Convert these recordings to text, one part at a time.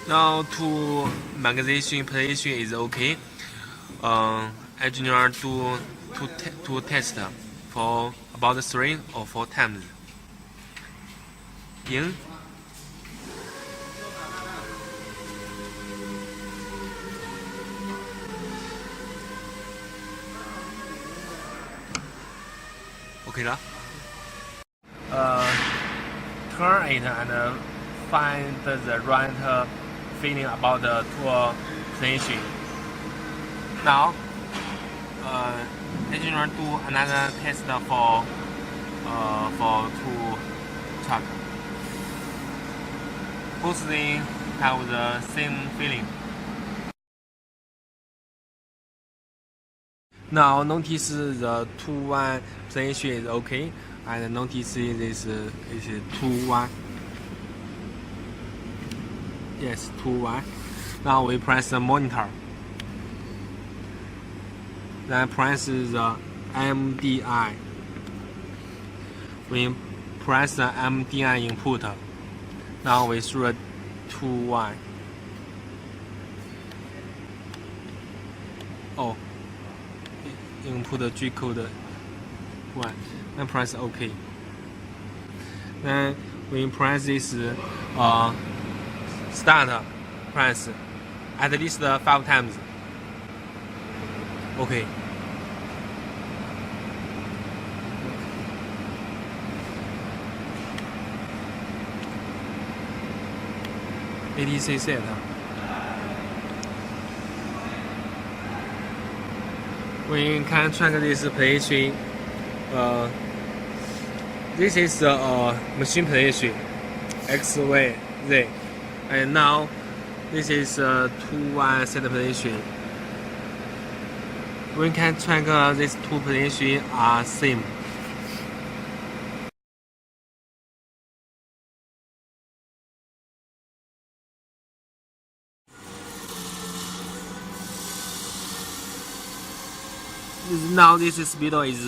Now to magazine position is okay. Engineer to test for about 3 or 4 times. In OK 了。Turn it and find the right feeling about the tool position. Now, engineer do another test for two truck. Both they have the same feeling. Now notice the 2-1 position is okay, and notice this is 2-1. Yes, 2-1. Now we press the monitor. Then press the MDI. We press the MDI input. Now we should 2-1. Oh, input G code 1. Then press OK. Then we press this start press at least 5 times. OK. ATC set. We can track this position. This is the machine position X, Y, Z, and now this is 2-1 set position. We can track these two positions are same. Now this speed is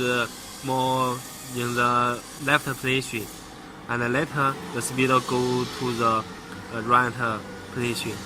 more in the left position, and later the speed go to the right position.